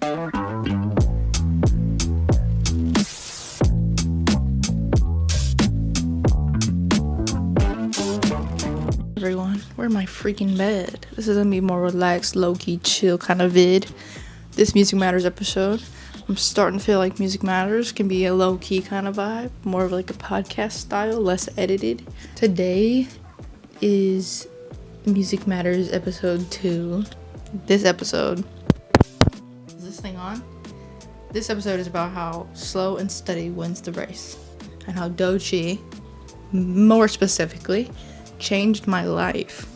Everyone, where's my freaking bed? This is gonna be more relaxed, low-key, chill kind of vid. This Music Matters episode, I'm starting to feel like Music Matters can be a low-key kind of vibe, more of like a podcast style, less edited. Today is Music Matters episode 2. This episode, is this thing on? This episode is about how slow and steady wins the race, and how Doechii, more specifically, changed my life.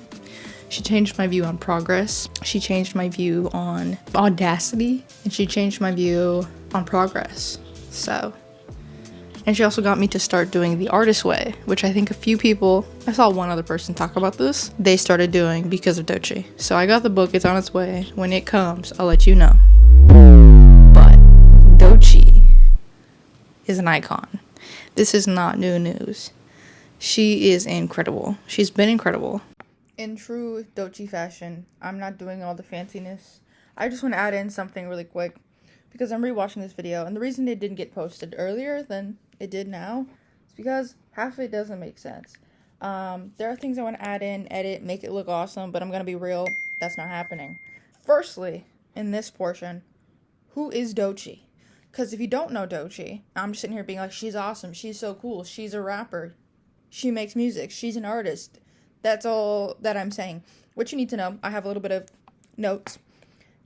She changed my view on progress. She changed my view on audacity, and she changed my view on progress. And she also got me to start doing the artist way, which I think a few people, I saw one other person talk about this, they started doing because of Doechii. So I got the book, it's on its way. When it comes, I'll let you know. But Doechii is an icon. This is not new news. She is incredible. She's been incredible. In true Doechii fashion, I'm not doing all the fanciness. I just want to add in something really quick because I'm rewatching this video, and the reason it didn't get posted earlier than it did now is because half of it doesn't make sense. There are things I want to add in, edit, make it look awesome, but I'm going to be real, that's not happening. Firstly, in this portion, who is Doechii? Because if you don't know Doechii, I'm just sitting here being like, she's awesome, she's so cool, she's a rapper. She makes music. She's an artist. That's all that I'm saying. What you need to know, I have a little bit of notes.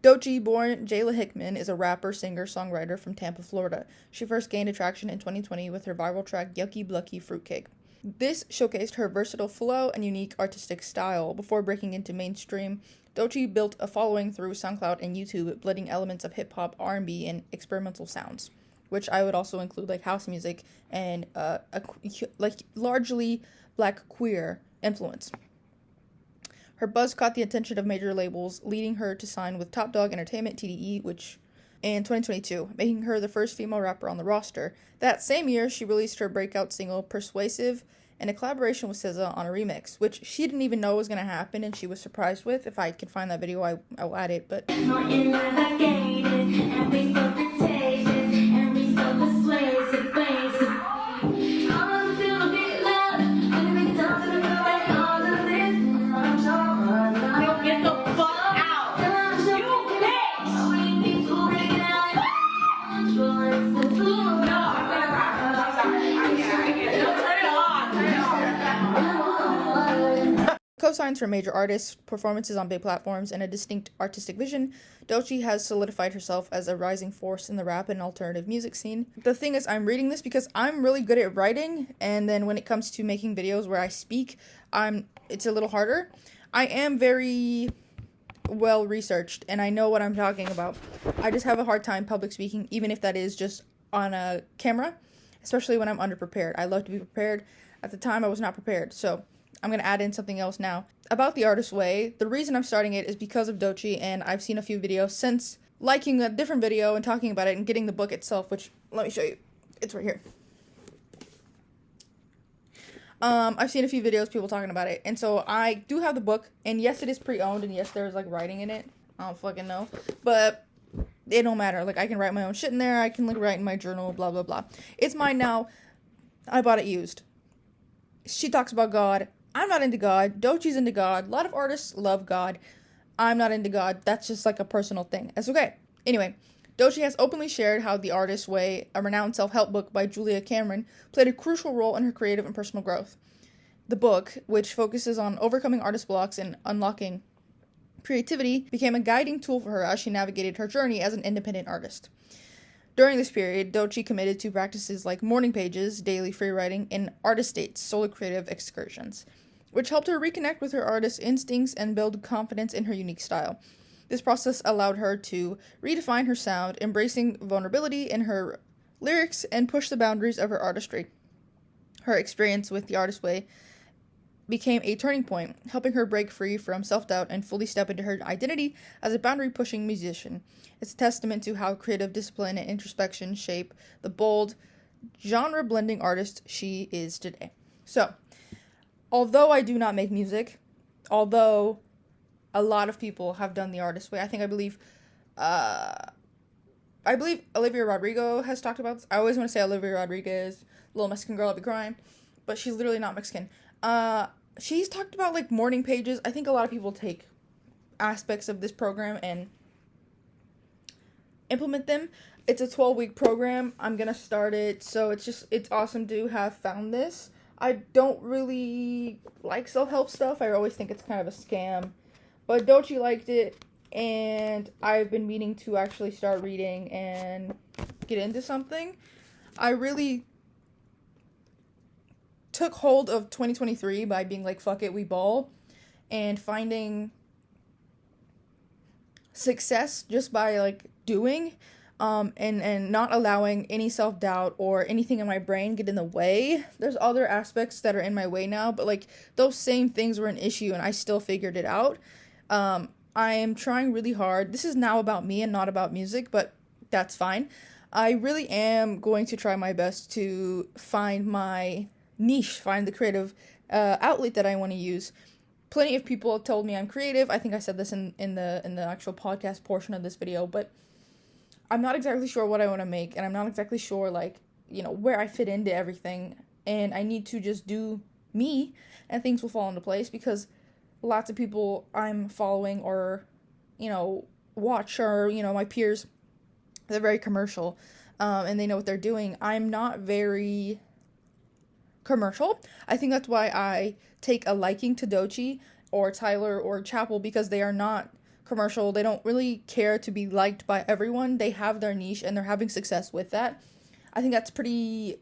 Doechii, born Jayla Hickman, is a rapper, singer, songwriter from Tampa, Florida. She first gained attraction in 2020 with her viral track, Yucky Blucky Fruitcake. This showcased her versatile flow and unique artistic style. Before breaking into mainstream, Doechii built a following through SoundCloud and YouTube, blending elements of hip-hop, R&B, and experimental sounds, which I would also include like house music and like largely black queer influence. Her buzz caught the attention of major labels, leading her to sign with Top Dog Entertainment (TDE), which in 2022, making her the first female rapper on the roster. That same year, she released her breakout single "Persuasive" and a collaboration with SZA on a remix, which she didn't even know was going to happen, and she was surprised with. If I can find that video, I will add it. But co-signs for major artists, performances on big platforms, and a distinct artistic vision, Doechii has solidified herself as a rising force in the rap and alternative music scene. The thing is, I'm reading this because I'm really good at writing, and then when it comes to making videos where I speak, it's a little harder. I am very well researched, and I know what I'm talking about. I just have a hard time public speaking, even if that is just on a camera, especially when I'm underprepared. I love to be prepared. At the time, I was not prepared, so I'm going to add in something else now. About the artist way, the reason I'm starting it is because of Doechii, and I've seen a few videos since liking a different video and talking about it and getting the book itself, which, let me show you. It's right here. I've seen a few videos, people talking about it, and so I do have the book, and yes, it is pre-owned, and yes, there's, like, writing in it. I don't fucking know, but it don't matter. Like, I can write my own shit in there, I can, like, write in my journal, blah, blah, blah. It's mine now. I bought it used. She talks about God. I'm not into God. Doechii's into God. A lot of artists love God. I'm not into God. That's just like a personal thing. That's okay. Anyway, Doechii has openly shared how The Artist's Way, a renowned self-help book by Julia Cameron, played a crucial role in her creative and personal growth. The book, which focuses on overcoming artist blocks and unlocking creativity, became a guiding tool for her as she navigated her journey as an independent artist. During this period, Doechii committed to practices like morning pages, daily free writing, and artist dates, solo creative excursions, which helped her reconnect with her artist instincts and build confidence in her unique style. This process allowed her to redefine her sound, embracing vulnerability in her lyrics, and push the boundaries of her artistry. Her experience with The Artist's Way became a turning point, helping her break free from self-doubt and fully step into her identity as a boundary-pushing musician. It's a testament to how creative discipline and introspection shape the bold, genre-blending artist she is today. So, although I do not make music, although a lot of people have done The Artist's Way, I believe I believe Olivia Rodrigo has talked about this. I always want to say Olivia Rodriguez, little Mexican girl, I'll be crying, but she's literally not Mexican. She's talked about, like, morning pages. I think a lot of people take aspects of this program and implement them. It's a 12-week program. I'm gonna start it, so it's awesome to have found this. I don't really like self-help stuff. I always think it's kind of a scam, but Doechii liked it, and I've been meaning to actually start reading and get into something. I really took hold of 2023 by being like, fuck it, we ball, and finding success just by, like, doing, and not allowing any self-doubt or anything in my brain get in the way. There's other aspects that are in my way now, but, like, those same things were an issue, and I still figured it out. I am trying really hard. This is now about me and not about music, but that's fine. I really am going to try my best to find my niche, find the creative outlet that I want to use. Plenty of people have told me I'm creative. I think I said this in the actual podcast portion of this video, but I'm not exactly sure what I want to make, and I'm not exactly sure, like, you know, where I fit into everything, and I need to just do me, and things will fall into place, because lots of people I'm following or, you know, watch, or, you know, my peers, they're very commercial, and they know what they're doing. I'm not very commercial. I think that's why I take a liking to Doechii or Tyler or Chapel, because they are not commercial. They don't really care to be liked by everyone. They have their niche and they're having success with that. I think that's pretty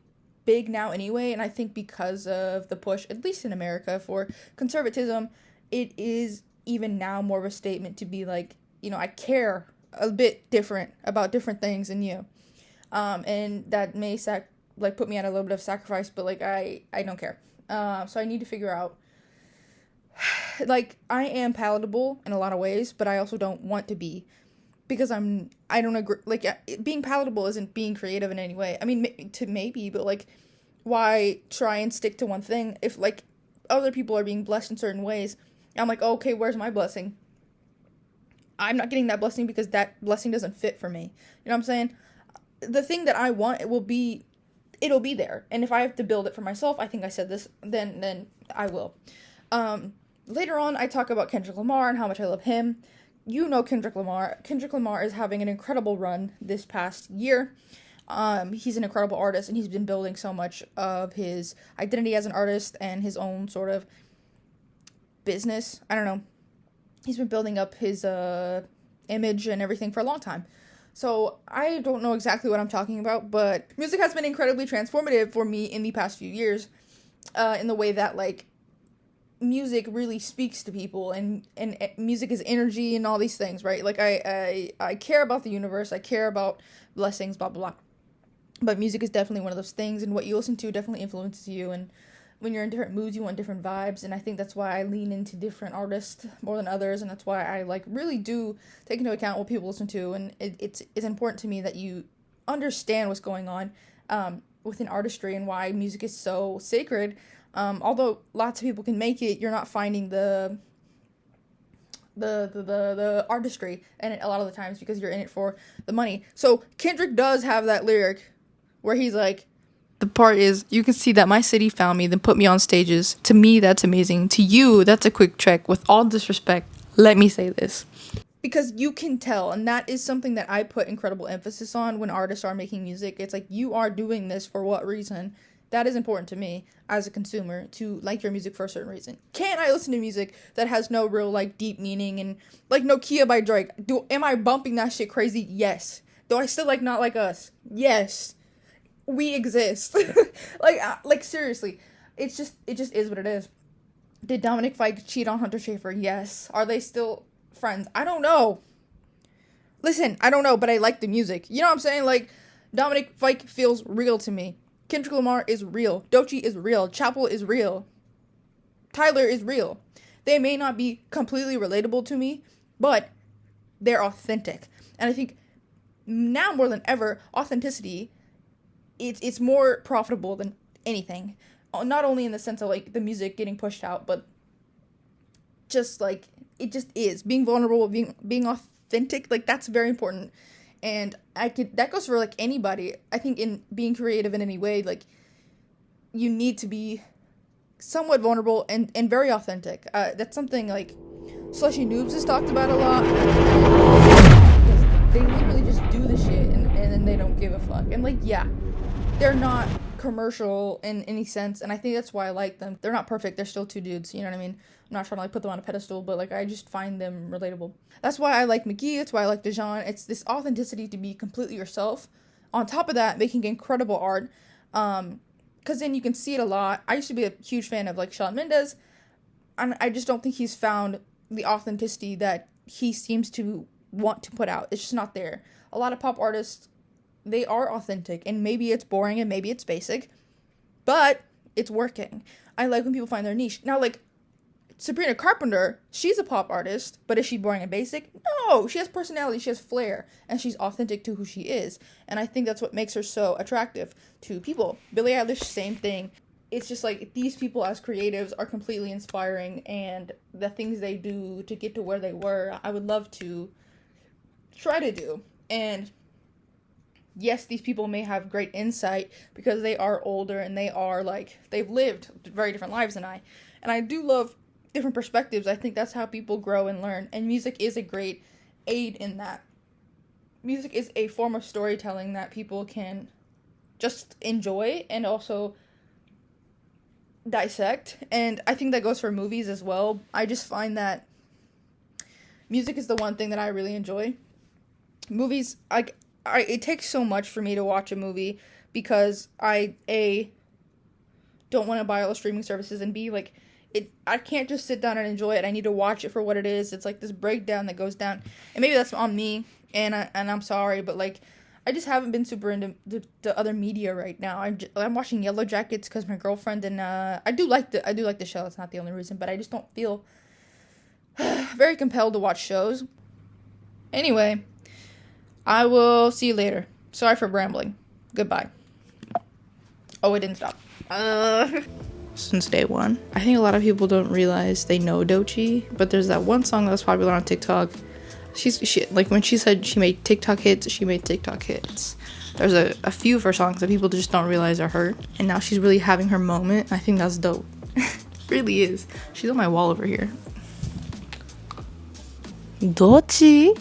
big now anyway, and I think because of the push, at least in America, for conservatism, it is even now more of a statement to be like, you know, I care a bit different about different things than you. And that may put me at a little bit of sacrifice, but, like, I don't care. So I need to figure out, like, I am palatable in a lot of ways, but I also don't want to be, because I don't agree, like, being palatable isn't being creative in any way. I mean, maybe, but, like, why try and stick to one thing if, like, other people are being blessed in certain ways? I'm like, okay, where's my blessing? I'm not getting that blessing because that blessing doesn't fit for me. You know what I'm saying? The thing that I want, it'll be there. And if I have to build it for myself, I think I said this, then I will. Later on, I talk about Kendrick Lamar and how much I love him. You know Kendrick Lamar. Kendrick Lamar is having an incredible run this past year. He's an incredible artist, and he's been building so much of his identity as an artist and his own sort of business. I don't know. He's been building up his image and everything for a long time. So I don't know exactly what I'm talking about, but music has been incredibly transformative for me in the past few years, in the way that, like, music really speaks to people, and music is energy and all these things, right? Like, I care about the universe, I care about blessings, blah, blah, blah. But music is definitely one of those things, and what you listen to definitely influences you, and when you're in different moods, you want different vibes, and I think that's why I lean into different artists more than others, and that's why I, like, really do take into account what people listen to, and it's important to me that you understand what's going on within artistry and why music is so sacred. Although lots of people can make it, you're not finding the artistry in it a lot of the times because you're in it for the money. So Kendrick does have that lyric where he's like, the part is, you can see that my city found me, then put me on stages. To me, that's amazing. To you, that's a quick trek. With all disrespect, let me say this. Because you can tell, and that is something that I put incredible emphasis on when artists are making music. It's like, you are doing this for what reason? That is important to me as a consumer, to like your music for a certain reason. Can't I listen to music that has no real, like, deep meaning, and, like, Nokia by Drake? Am I bumping that shit crazy? Yes. Do I still like Not Like Us? Yes. We exist. like seriously, it just is what it is. Did Dominic Fike cheat on Hunter Schafer? Yes. Are they still friends? I don't know. Listen, I don't know, but I like the music. You know what I'm saying? Like, Dominic Fike feels real to me. Kendrick Lamar is real. Doechii is real. Chapel is real. Tyler is real. They may not be completely relatable to me, but they're authentic. And I think now more than ever, authenticity, it's more profitable than anything. Not only in the sense of, like, the music getting pushed out, but just, like, it just is. Being vulnerable, being authentic, like, that's very important And that goes for, like, anybody. I think in being creative in any way, like, you need to be somewhat vulnerable and very authentic. That's something, like, Slushy Noobs has talked about a lot. They literally just do the shit and then they don't give a fuck. And, like, yeah, they're not commercial in any sense, and I think that's why I like them. They're not perfect. They're still two dudes, you know what I mean? I'm not trying to, like, put them on a pedestal, but, like, I just find them relatable. That's why I like McGee. That's why I like Dejan. It's this authenticity to be completely yourself. On top of that, making incredible art. Because then you can see it a lot. I used to be a huge fan of, like, Shawn Mendes, and I just don't think he's found the authenticity that he seems to want to put out. It's just not there. A lot of pop artists, they are authentic, and maybe it's boring and maybe it's basic, but it's working. I like when people find their niche. Now, like, Sabrina Carpenter, she's a pop artist, but is she boring and basic? No, she has personality, she has flair, and she's authentic to who she is, and I think that's what makes her so attractive to people. Billie Eilish, same thing. It's just like, these people as creatives are completely inspiring, and the things they do to get to where they were, I would love to try to do. And yes, these people may have great insight because they are older and they are, like, they've lived very different lives than I. And I do love different perspectives. I think that's how people grow and learn. And music is a great aid in that. Music is a form of storytelling that people can just enjoy and also dissect. And I think that goes for movies as well. I just find that music is the one thing that I really enjoy. Movies, it takes so much for me to watch a movie because I, A, don't want to buy all the streaming services, and B, like, I can't just sit down and enjoy it. I need to watch it for what it is. It's like this breakdown that goes down, and maybe that's on me, and I'm sorry, but, like, I just haven't been super into the other media right now. I'm watching Yellow Jackets because my girlfriend, and I do like the show. It's not the only reason, but I just don't feel very compelled to watch shows. Anyway, I will see you later. Sorry for rambling. Goodbye. Oh, it didn't stop. Since day one. I think a lot of people don't realize they know Doechii, but there's that one song that was popular on TikTok. She like, when she said she made TikTok hits, she made TikTok hits. There's a few of her songs that people just don't realize are her, and now she's really having her moment. I think that's dope. It really is. She's on my wall over here. Doechii.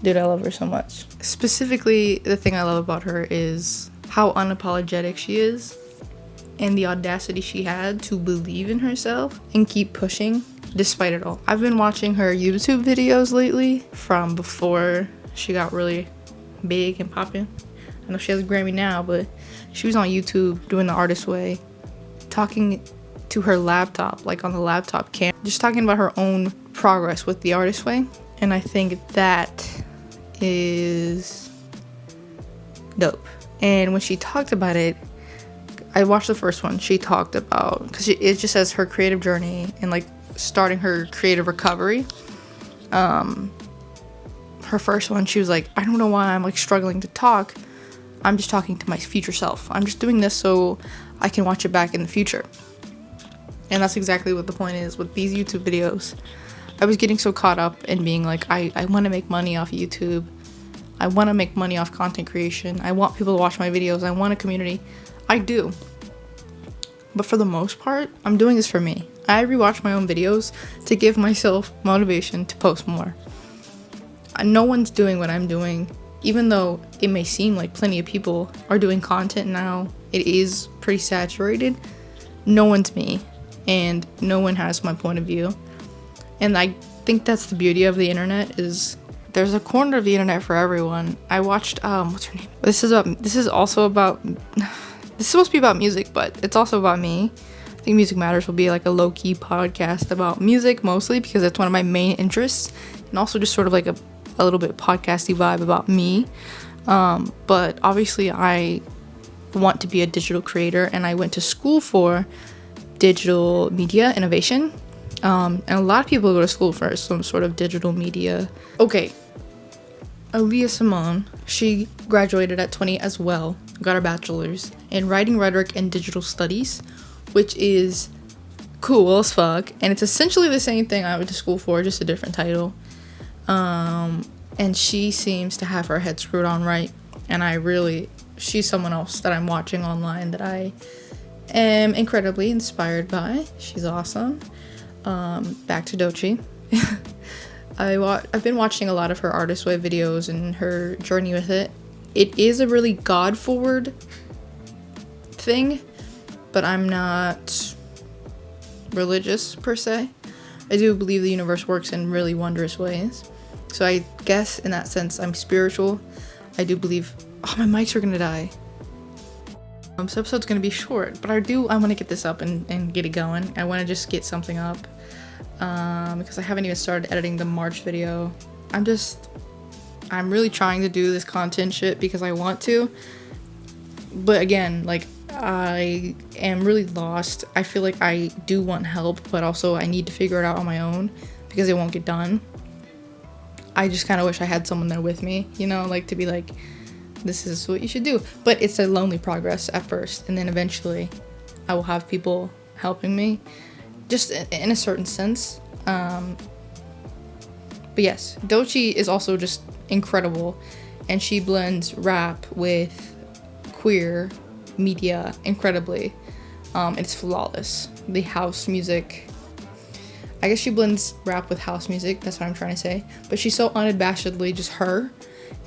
Dude, I love her so much. Specifically, the thing I love about her is how unapologetic she is and the audacity she had to believe in herself and keep pushing despite it all. I've been watching her YouTube videos lately from before she got really big and popping. I know she has a Grammy now, but she was on YouTube doing the artist way, talking to her laptop, like on the laptop cam, just talking about her own progress with the artist way. And I think that is dope. And when she talked about it, I watched the first one. She talked about, because it just says her creative journey and, like, starting her creative recovery. Her first one, she was like, I don't know why I'm, like, struggling to talk. I'm just talking to my future self. I'm just doing this so I can watch it back in the future. And that's exactly what the point is with these YouTube videos. I was getting so caught up in being like, I want to make money off YouTube. I want to make money off content creation. I want people to watch my videos. I want a community. I do. But for the most part, I'm doing this for me. I rewatch my own videos to give myself motivation to post more. No one's doing what I'm doing. Even though it may seem like plenty of people are doing content now, it is pretty saturated. No one's me. And no one has my point of view. And I think that's the beauty of the internet, is there's a corner of the internet for everyone. I watched, what's her name? This is supposed to be about music, but it's also about me. I think Music Matters will be like a low-key podcast about music, mostly because it's one of my main interests, and also just sort of like a little bit podcasty vibe about me. But obviously I want to be a digital creator, and I went to school for digital media innovation. And a lot of people go to school for some sort of digital media. Okay, Aaliyah Simone, she graduated at 20 as well, got her bachelor's in writing, rhetoric, and digital studies, which is cool as fuck, and it's essentially the same thing I went to school for, just a different title. and she seems to have her head screwed on right, and she's someone else that I'm watching online that I am incredibly inspired by. She's awesome. Back to Doechii. I've been watching a lot of her artist way videos and her journey with it. It is a really God forward thing, but I'm not religious per se. I do believe the universe works in really wondrous ways. So I guess in that sense I'm spiritual. I do believe. Oh, my mics are gonna die. This episode's gonna be short, but I want to get this up and get it going. I want to just get something up because I haven't even started editing the March video. I'm really trying to do this content shit because I want to, but again, like, I am really lost. I feel like I do want help, but also I need to figure it out on my own because it won't get done. I just kind of wish I had someone there with me, you know, like to be like, this is what you should do. But it's a lonely progress at first, and then eventually I will have people helping me, just in a certain sense. But yes, Doechii is also just incredible, and she blends rap with queer media incredibly. It's flawless. The house music, I guess she blends rap with house music, that's what I'm trying to say, but she's so unabashedly just her,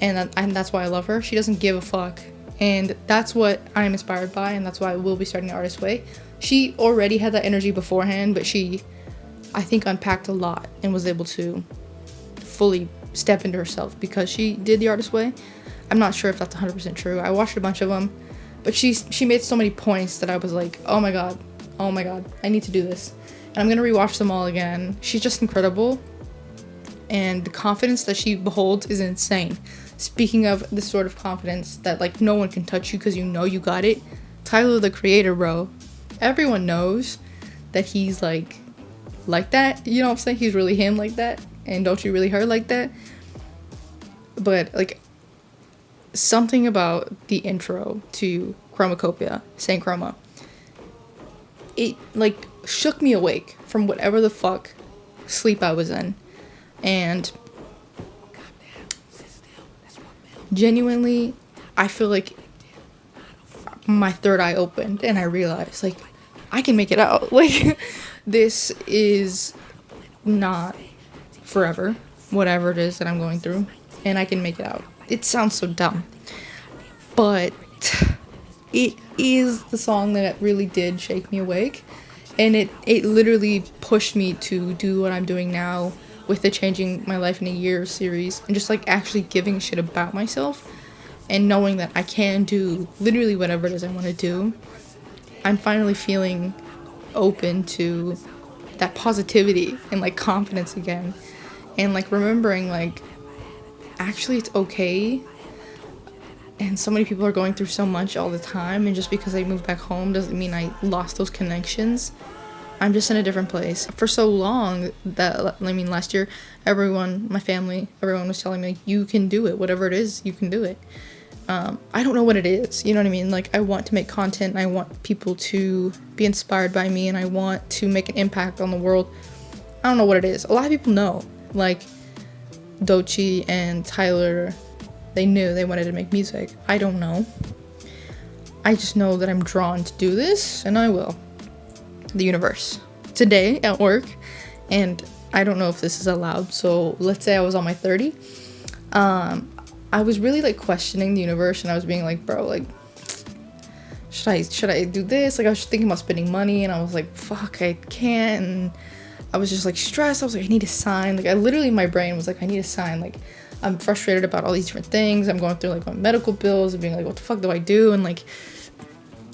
and that's why I love her. She doesn't give a fuck, and that's what I'm inspired by, and that's why I will be starting the artist way. She already had that energy beforehand, but she, I think, unpacked a lot and was able to fully step into herself because she did the artist way. I'm not sure if that's 100% true. I watched a bunch of them, but she made so many points that I was like, oh my god, I need to do this. And I'm gonna rewatch them all again. She's just incredible, and the confidence that she beholds is insane. Speaking of this sort of confidence that, like, no one can touch you because you know you got it, Tyler the Creator, bro, everyone knows that he's like that, you know what I'm saying? He's really him like that, and Doechii really her like that. But like, something about the intro to Chromacopia, Saint Chroma, it like shook me awake from whatever the fuck sleep I was in, and genuinely I feel like my third eye opened and I realized, like, I can make it out. Like, this is not forever, whatever it is that I'm going through, and I can make it out. It sounds so dumb, but it is the song that really did shake me awake, and it literally pushed me to do what I'm doing now with the Changing My Life in a Year series, and just like actually giving a shit about myself and knowing that I can do literally whatever it is I want to do. I'm finally feeling open to that positivity and like confidence again, and like remembering, like, actually it's okay, and so many people are going through so much all the time, and just because I moved back home doesn't mean I lost those connections. I'm just in a different place. For so long that, I mean, last year, my family, everyone was telling me, you can do it, whatever it is, you can do it. I don't know what it is, you know what I mean? Like, I want to make content, and I want people to be inspired by me, and I want to make an impact on the world. I don't know what it is. A lot of people know, like, Doechii and Tyler, they knew they wanted to make music. I don't know. I just know that I'm drawn to do this, and I will. The universe. Today at work, and I don't know if this is allowed, so let's say I was on my 30. I was really like questioning the universe, and I was being like, bro, like, should I do this? Like, I was thinking about spending money, and I was like, fuck, I can't. And I was just like stressed. I was like, I need to sign. Like, I literally, my brain was like, I need to sign. Like, I'm frustrated about all these different things. I'm going through like my medical bills and being like, what the fuck do I do? And like,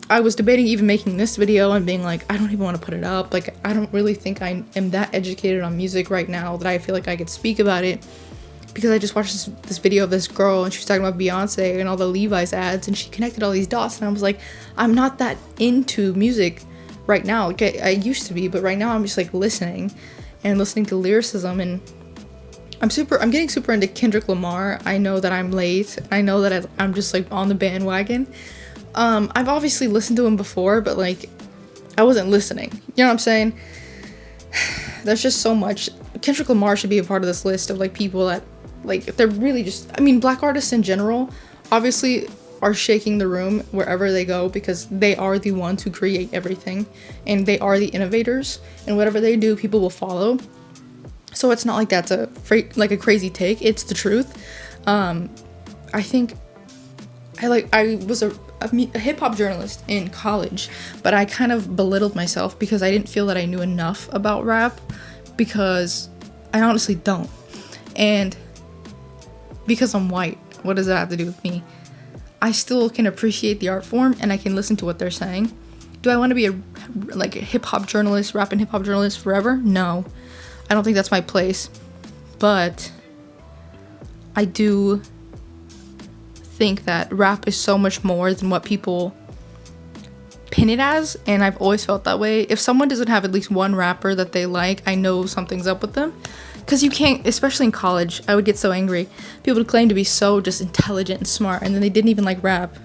I was debating even making this video and being like, I don't even want to put it up. Like, I don't really think I am that educated on music right now that I feel like I could speak about it, because I just watched this video of this girl, and she was talking about Beyonce and all the Levi's ads, and she connected all these dots, and I was like, I'm not that into music right now. Like, I used to be, but right now I'm just like listening to lyricism, and I'm getting super into Kendrick Lamar. I know that I'm late. I know that I'm just like on the bandwagon. I've obviously listened to him before, but like, I wasn't listening. You know what I'm saying? There's just so much. Kendrick Lamar should be a part of this list of like people that Like, if they're really just, I mean, black artists in general, obviously are shaking the room wherever they go because they are the ones who create everything and they are the innovators, and whatever they do, people will follow. So it's not like that's a crazy take. It's the truth. I think I was a hip-hop journalist in college, but I kind of belittled myself because I didn't feel that I knew enough about rap, because I honestly don't. And because I'm white, what does that have to do with me? I still can appreciate the art form and I can listen to what they're saying. Do I want to be a hip-hop journalist, rap and hip-hop journalist forever? No. I don't think that's my place. But I do think that rap is so much more than what people pin it as, and I've always felt that way. If someone doesn't have at least one rapper that they like, I know something's up with them. Because you can't, especially in college, I would get so angry. People would claim to be so just intelligent and smart, and then they didn't even like rap.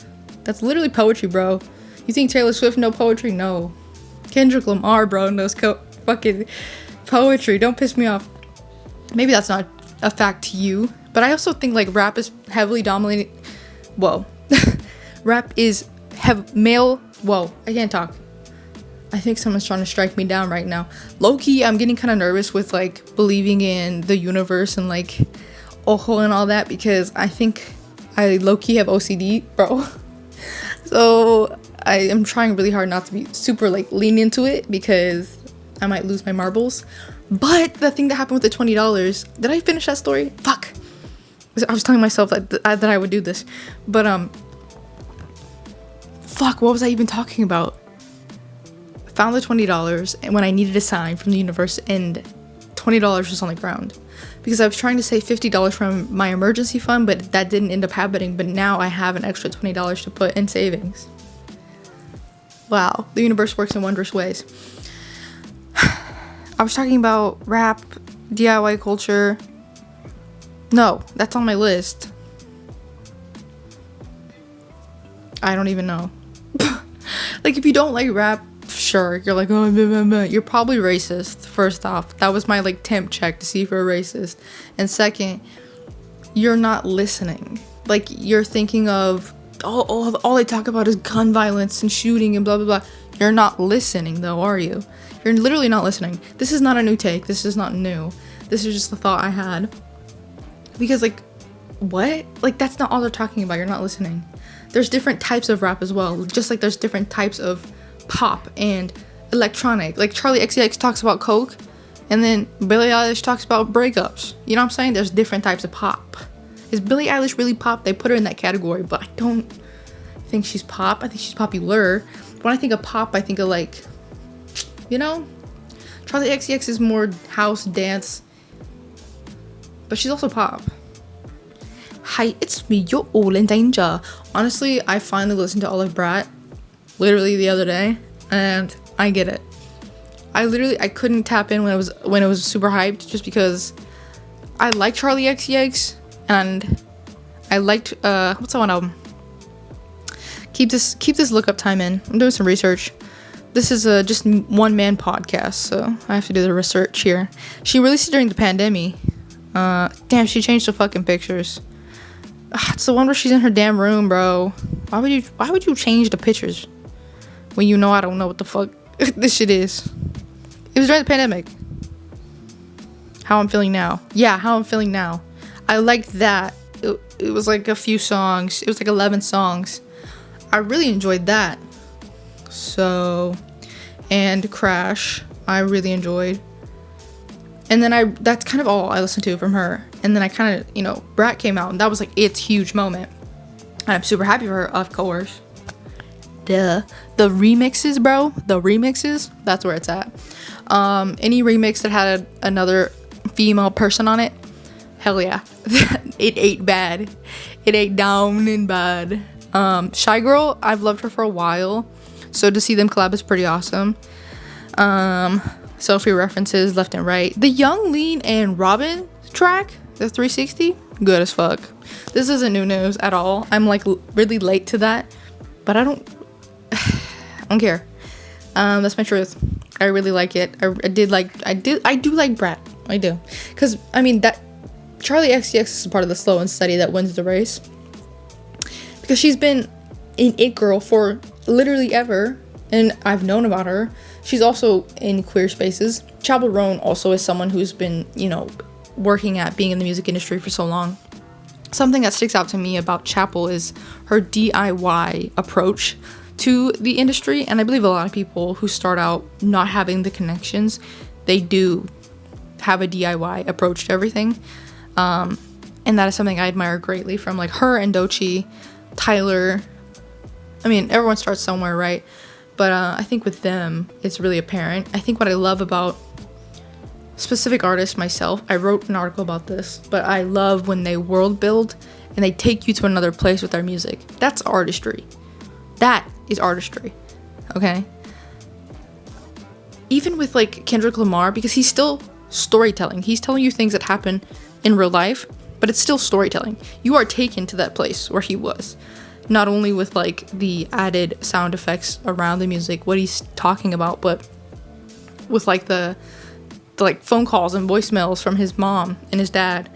That's literally poetry, bro. You think Taylor Swift know poetry? No. Kendrick Lamar, bro, knows fucking poetry. Don't piss me off. Maybe that's not a fact to you, but I also think like rap is heavily dominated. Whoa. Rap is male. Whoa, I can't talk. I think someone's trying to strike me down right now. Low-key, I'm getting kind of nervous with like believing in the universe and like ojo and all that, because I think I low-key have OCD, bro. So I am trying really hard not to be super like lean into it, because I might lose my marbles. But the thing that happened with the $20, did I finish that story? Fuck. I was telling myself that I would do this, but fuck, what was I even talking about? Found the $20 and when I needed a sign from the universe, and $20 was on the ground, because I was trying to save $50 from my emergency fund, but that didn't end up happening. But now I have an extra $20 to put in savings. Wow, the universe works in wondrous ways. I was talking about rap, DIY culture. No, that's on my list. I don't even know. Like, if you don't like rap, sure, you're like, oh, blah, blah, blah. You're probably racist. First off, that was my like temp check to see if you're racist. And second, you're not listening. Like, you're thinking of all they talk about is gun violence and shooting and blah blah blah. You're not listening though, are you? You're literally not listening. This is not a new take. This is not new. This is just the thought I had. Because like, what? Like, that's not all they're talking about. You're not listening. There's different types of rap as well. Just like there's different types of pop and electronic. Like Charlie XCX talks about coke, and then Billie Eilish talks about breakups. You know what I'm saying? There's different types of pop. Is Billie Eilish really pop? They put her in that category, but I don't think she's pop. I think she's popular. When I think of pop, I think of like, you know, Charlie XCX is more house dance, but she's also pop. Hi, it's me, you're all in danger. Honestly, I finally listened to Olive Brat literally the other day, and I get it. I couldn't tap in when it was super hyped, just because I like Charlie XCX, and I liked what's that one album? Keep this lookup time in. I'm doing some research. This is just one man podcast, so I have to do the research here. She released it during the pandemic. Damn, she changed the fucking pictures. It's the one where she's in her damn room, bro. Why would you change the pictures when you know I don't know what the fuck this shit is? It was during the pandemic. How I'm feeling now. Yeah, how I'm feeling now. I liked that. It was like a few songs. It was like 11 songs. I really enjoyed that. So, and Crash, I really enjoyed. And then that's kind of all I listened to from her. And then I kind of, Brat came out, and that was like its huge moment. And I'm super happy for her, of course. Duh. The remixes, bro. The remixes, that's where it's at. Any remix that had another female person on it, hell yeah. It ain't bad. It ain't down and bad. Shy Girl, I've loved her for a while. So to see them collab is pretty awesome. Selfie references left and right. The Young, Lean, and Robin track, the 360, good as fuck. This isn't new news at all. I'm like really late to that, but I don't care. That's my truth. I really like it. I do like Brat. I do. Cause I mean that Charlie XCX is part of the slow and steady that wins the race. Because she's been an it girl for literally ever. And I've known about her. She's also in queer spaces. Chapel Roan also is someone who's been, you know, working at being in the music industry for so long. Something that sticks out to me about Chapel is her DIY approach to the industry. And I believe a lot of people who start out not having the connections, they do have a DIY approach to everything. And that is something I admire greatly from like her and Doechii, Tyler. I mean, everyone starts somewhere, right? But I think with them, it's really apparent. I think what I love about specific artists myself, I wrote an article about this, but I love when they world build and they take you to another place with their music. That's artistry. That is artistry, okay? Even with like Kendrick Lamar, because he's still storytelling. He's telling you things that happen in real life, but it's still storytelling. You are taken to that place where he was. Not only with like the added sound effects around the music, what he's talking about, but with like the like phone calls and voicemails from his mom and his dad.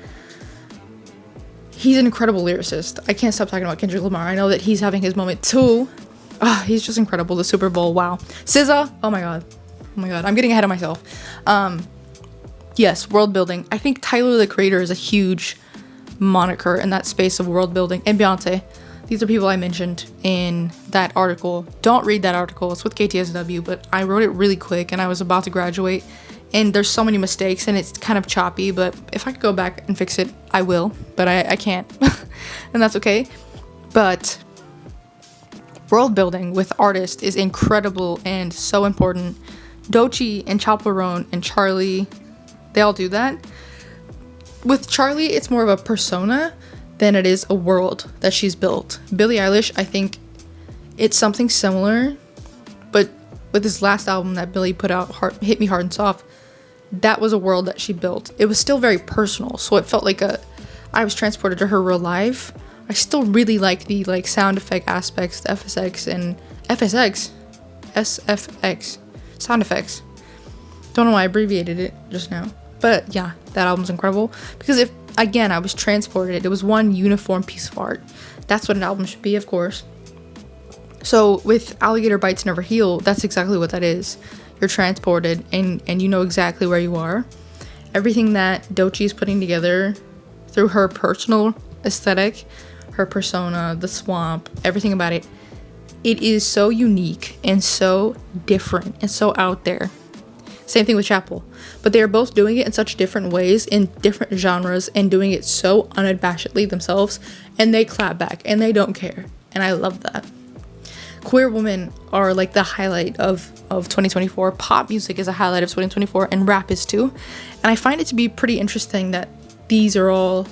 He's an incredible lyricist. I can't stop talking about Kendrick Lamar. I know that he's having his moment too. He's just incredible. The Super Bowl, wow. SZA, oh my god, I'm getting ahead of myself. Yes, world building. I think Tyler the Creator is a huge moniker in that space of world building, and Beyonce. These are people I mentioned in that article. Don't read that article. It's with KTSW, but I wrote it really quick and I was about to graduate. And there's so many mistakes and it's kind of choppy, but if I could go back and fix it, I will. But I can't. And that's okay. But world building with artists is incredible and so important. Doechii and Chapel Roan and Charlie, they all do that. With Charlie, it's more of a persona than it is a world that she's built. Billie Eilish, I think it's something similar, but with this last album that Billie put out, Hit Me Hard and Soft, that was a world that she built. It was still very personal, so it felt like I was transported to her real life. I still really like the like sound effect aspects, the SFX sound effects. Don't know why I abbreviated it just now, but yeah, that album's incredible because I was transported. It was one uniform piece of art. That's what an album should be, of course. So with Alligator Bites Never Heal, that's exactly what that is. You're transported and you know exactly where you are. Everything that Doechii is putting together through her personal aesthetic, her persona, the swamp, everything about it, it is so unique and so different and so out there. Same thing with Chapel. But they are both doing it in such different ways, in different genres, and doing it so unabashedly themselves. And they clap back, and they don't care. And I love that. Queer women are like the highlight of 2024. Pop music is a highlight of 2024, and rap is too. And I find it to be pretty interesting that these are all,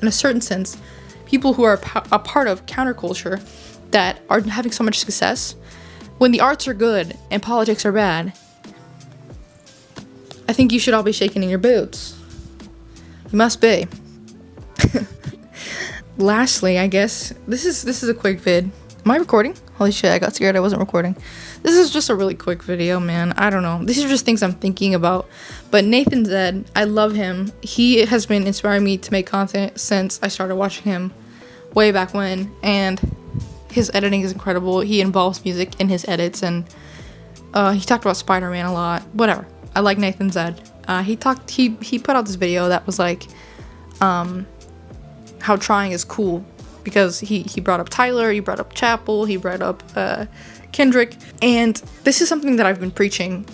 in a certain sense, people who are a part of counterculture that are having so much success. When the arts are good and politics are bad, I think you should all be shaking in your boots. You must be. Lastly, I guess, this is a quick vid. Am I recording? Holy shit, I got scared I wasn't recording. This is just a really quick video, man. I don't know. These are just things I'm thinking about. But Nathan Zed, I love him. He has been inspiring me to make content since I started watching him way back when. And his editing is incredible. He involves music in his edits. And he talked about Spider-Man a lot. Whatever. I like Nathan Zed. He put out this video that was like how trying is cool, because he brought up Tyler, he brought up Chapel, he brought up Kendrick, and this is something that I've been preaching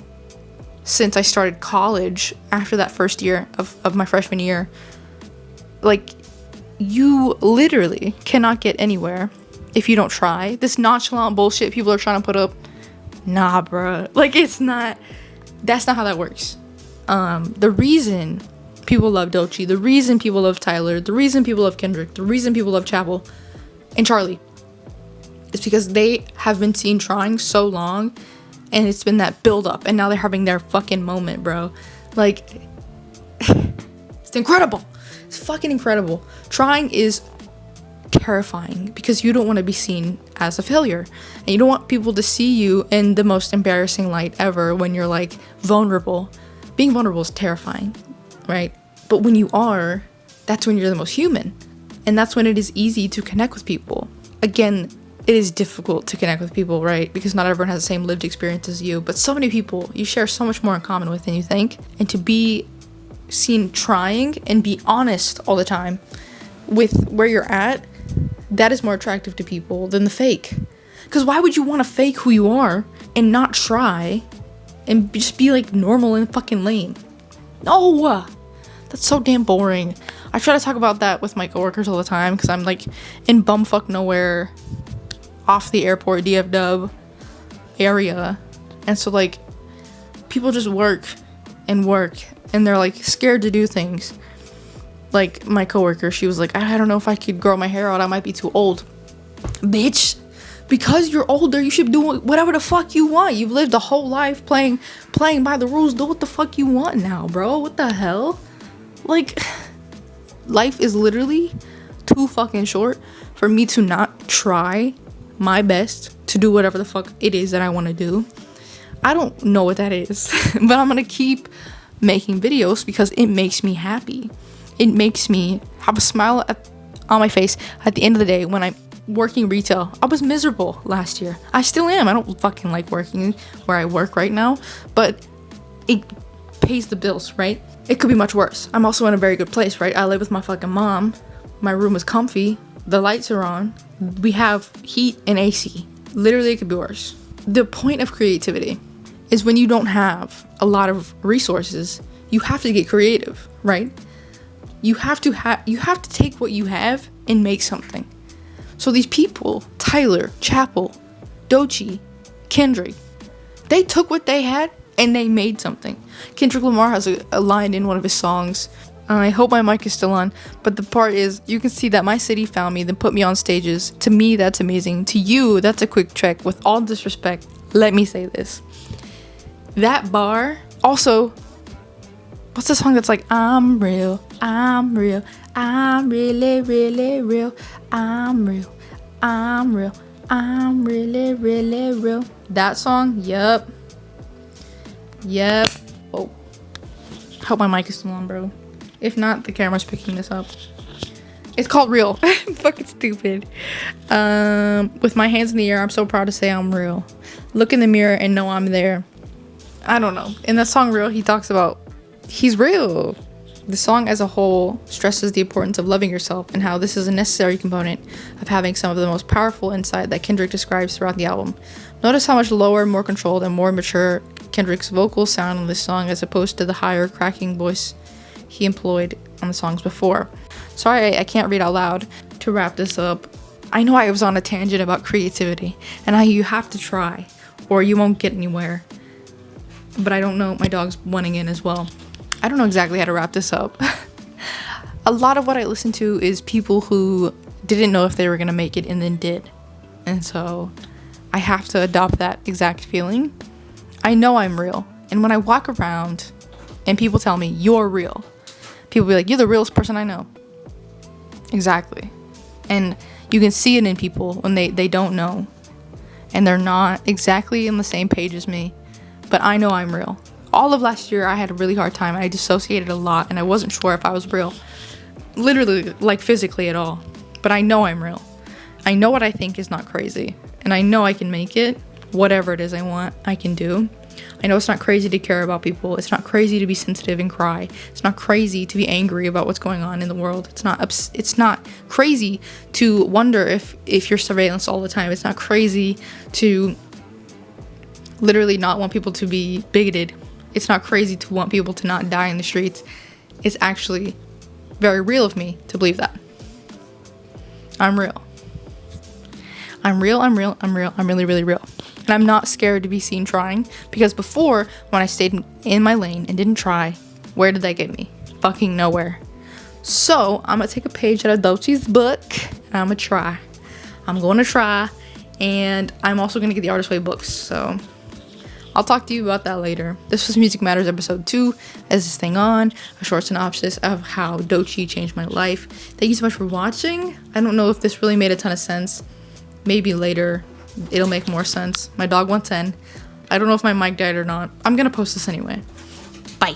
since I started college after that first year of my freshman year. Like, you literally cannot get anywhere if you don't try. This nonchalant bullshit people are trying to put up, nah bruh, like that's not how that works. The reason people love Doechii, the reason people love Tyler, the reason people love Kendrick, the reason people love Chapel and Charlie is because they have been seen trying so long, and it's been that build up, and now they're having their fucking moment, bro. Like, it's incredible. It's fucking incredible. Trying is terrifying because you don't want to be seen as a failure, and you don't want people to see you in the most embarrassing light ever when you're like vulnerable. Being vulnerable is terrifying, right? But when you are, that's when you're the most human. And that's when it is easy to connect with people. Again, it is difficult to connect with people, right? Because not everyone has the same lived experience as you. But so many people you share so much more in common with than you think. And to be seen trying and be honest all the time with where you're at, that is more attractive to people than the fake. Because why would you want to fake who you are and not try and just be like normal and fucking lame? No! That's so damn boring. I try to talk about that with my coworkers all the time because I'm like in bumfuck nowhere off the airport DF-dub area. And so like people just work and they're like scared to do things. Like my coworker, she was like, I don't know if I could grow my hair out. I might be too old. Bitch, because you're older, you should do whatever the fuck you want. You've lived a whole life playing by the rules. Do what the fuck you want now, bro. What the hell? Like, life is literally too fucking short for me to not try my best to do whatever the fuck it is that I want to do. I don't know what that is, but I'm gonna keep making videos because it makes me happy. It makes me have a smile on my face at the end of the day when I'm working retail. I was miserable last year. I still am. I don't fucking like working where I work right now, but it pays the bills, right? It could be much worse. I'm also in a very good place, right? I live with my fucking mom. My room is comfy. The lights are on. We have heat and AC. Literally, it could be worse. The point of creativity is when you don't have a lot of resources, you have to get creative, right? You have to take what you have and make something. So these people, Tyler, Chapel, Doechii, Kendrick, they took what they had and they made something. Kendrick Lamar has a line in one of his songs. I hope my mic is still on, but the part is, you can see that my city found me, then put me on stages. To me, that's amazing. To you, that's a quick check. With all disrespect, let me say this. That bar, also, what's the song that's like, I'm real, I'm real, I'm really, really real, I'm real, I'm real, I'm really, really real. That song, yep. Oh, hope my mic is still on, bro. If not, the camera's picking this up. It's called Real. I'm fucking stupid. With my hands in the air, I'm so proud to say I'm real. Look in the mirror and know I'm there. I don't know. In the song Real, he talks about he's real. The song as a whole stresses the importance of loving yourself and how this is a necessary component of having some of the most powerful insight that Kendrick describes throughout the album. Notice how much lower, more controlled, and more mature Kendrick's vocals sound on this song as opposed to the higher, cracking voice he employed on the songs before. Sorry, I can't read out loud. To wrap this up, I know I was on a tangent about creativity and how you have to try or you won't get anywhere. But I don't know, my dog's wanting in as well. I don't know exactly how to wrap this up. A lot of what I listen to is people who didn't know if they were gonna make it and then did. And so I have to adopt that exact feeling. I know I'm real. And when I walk around and people tell me, you're real, people be like, you're the realest person I know. Exactly. And you can see it in people when they don't know. And they're not exactly on the same page as me. But I know I'm real. All of last year, I had a really hard time. I dissociated a lot, and I wasn't sure if I was real. Literally, like physically at all. But I know I'm real. I know what I think is not crazy. And I know I can make it. Whatever it is I want, I can do. I know it's not crazy to care about people. It's not crazy to be sensitive and cry. It's not crazy to be angry about what's going on in the world. It's not crazy to wonder if you're surveillance all the time. It's not crazy to literally not want people to be bigoted. It's not crazy to want people to not die in the streets. It's actually very real of me to believe that. I'm real. I'm real, I'm real, I'm real, I'm really, really real. And I'm not scared to be seen trying, because before, when I stayed in my lane and didn't try, where did that get me? Fucking nowhere. So, I'm gonna take a page out of Doechii's book, and I'm gonna try. I'm gonna try, and I'm also gonna get the Artist Way books, so I'll talk to you about that later. This was Music Matters episode 2, As This Thing On, a short synopsis of how Doechii changed my life. Thank you so much for watching. I don't know if this really made a ton of sense. Maybe later it'll make more sense. My dog wants in. I don't know if my mic died or not. I'm gonna post this anyway. Bye.